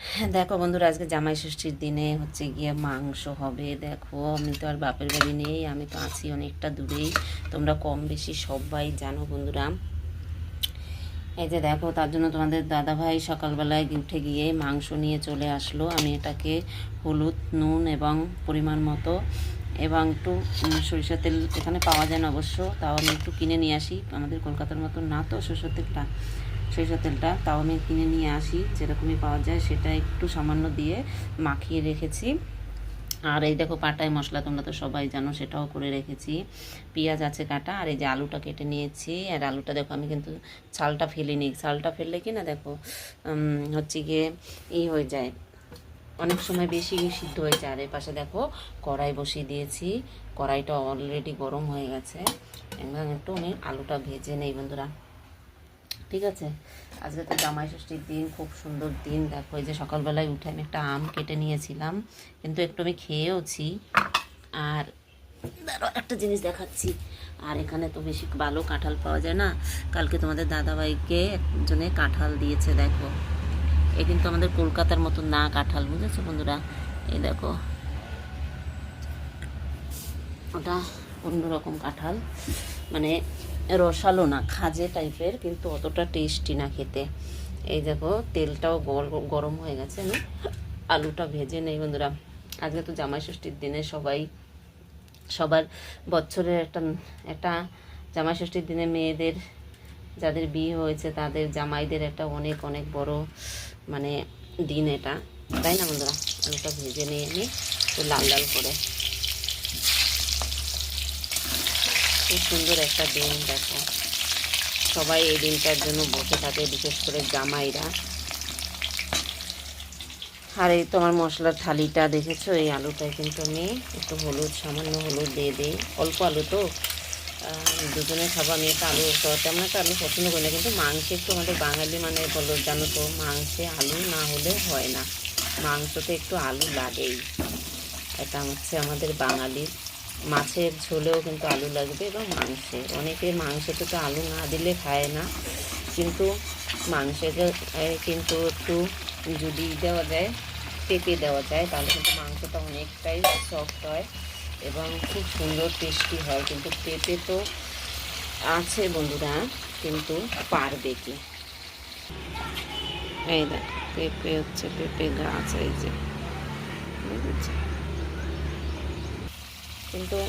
হ্যাঁ, দেখো বন্ধুরা, আজকে জামাই ষষ্ঠীর দিনে হচ্ছে গিয়ে মাংস হবে। দেখো, আমি তো আর বাপের বাড়ি নেই, আমি তো আছি অনেকটা দূরেই। তোমরা কম বেশি সবাই জানো বন্ধুরা। এই যে দেখো, তার জন্য তোমাদের দাদাভাই সকালবেলায় উঠে গিয়ে মাংস নিয়ে চলে আসলো। আমি এটাকে হলুদ, নুন এবং পরিমাণ মতো এবং একটু সরিষার তেল এখানে পাওয়া যায় না অবশ্য, তাও আমি একটু কিনে নিয়ে আসি। আমাদের কলকাতার মতো না তো সরিষার তেলটা, তাও আমি কিনে নিয়ে আসি, যেরকমই পাওয়া যায় সেটা একটু সামান্য দিয়ে মাখিয়ে রেখেছি। আর এই দেখো, পাটায় মশলা তোমরা তো সবাই জানো, সেটাও করে রেখেছি। পেঁয়াজ আছে কাটা, আর এই যে আলুটা কেটে নিয়েছি। আর আলুটা দেখো, আমি কিন্তু ছালটা ফেলিনি। ছালটা ফেললে কি না, দেখো হচ্ছে গিয়ে হয়ে যায়, অনেক সময় বেশি সিদ্ধ হয়ে যায়। আর এর পাশে দেখো কড়াই বসিয়ে দিয়েছি, কড়াইটা অলরেডি গরম হয়ে গেছে। এবং একটু আমি আলুটা ভেজে নেই বন্ধুরা, ঠিক আছে। আজকে তো জামাই ষষ্ঠীর দিন, খুব সুন্দর দিন। দেখো, এই যে সকালবেলায় উঠে আমি একটা আম কেটে নিয়েছিলাম, কিন্তু একটু আমি খেয়েওছি। আর দাঁড়াও, একটা জিনিস দেখাচ্ছি। আর এখানে তো বেশি ভালো কাঁঠাল পাওয়া যায় না, কালকে তোমাদের দাদাভাইকে একজনে কাঁঠাল দিয়েছে। দেখো, এ কিন্তু আমাদের কলকাতার মতো না কাঁঠাল, বুঝেছো বন্ধুরা। এই দেখো, ওটা অন্যরকম কাঁঠাল, মানে রসালো না, খাজে টাইপের, কিন্তু অতটা টেস্টি না খেতে। এই দেখো, তেলটাও গরম হয়ে গেছে, আমি আলুটা ভেজে নেই বন্ধুরা। আজকে তো জামাই ষষ্ঠীর দিনে সবার বছরের একটা একটা জামাই ষষ্ঠীর দিনে মেয়েদের, যাদের বিয়ে হয়েছে তাদের জামাইদের একটা অনেক অনেক বড় মানে দিন এটা, তাই না বন্ধুরা। আলুটা ভেজে নিয়ে আমি একটু লাল লাল করে, খুব সুন্দর একটা দিন। দেখো, সবাই এই দিনটার জন্য বসে থাকে, বিশেষ করে জামাইরা। আর এই তোমার মশলার থালিটা দেখেছো, এই আলুটায় কিন্তু আমি একটু হলুদ, সামান্য হলুদ দিয়ে দিই। অল্প আলু তো, দুজনে খাবো। আমি একটা আলু, তেমন একটা আলু পছন্দ করি না, কিন্তু মাংসে একটু, আমাদের বাঙালি মানে বলো, জানো তো, মাংসে আলু না হলে হয় না। মাংসতে একটু আলু লাগেই, এটা হচ্ছে আমাদের বাঙালির। মাছের ঝোলেও কিন্তু আলু লাগবে, এবং মাংসে, অনেকে মাংসতে তো আলু না দিলে খায় না, কিন্তু মাংসে কিন্তু একটু যদি দেওয়া যায়, পেঁপে দেওয়া যায়, তাহলে কিন্তু মাংসটা অনেকটাই সফট হয় এবং খুব সুন্দর টেস্টি হয়। কিন্তু পেঁপে তো আছে বন্ধুরা, কিন্তু পারবে কি। এই দেখ, পেঁপে হচ্ছে, পেঁপে গাছ, এই যে, বুঝেছি। কিন্তু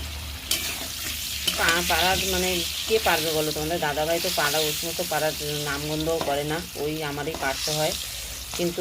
পাড়ার মানে কে পারবে বলো, তোমাদের দাদাভাই তো পাড়া, ওর মতো পাড়ার নামগন্ধও করে না, ওই আমারই পারতে হয়।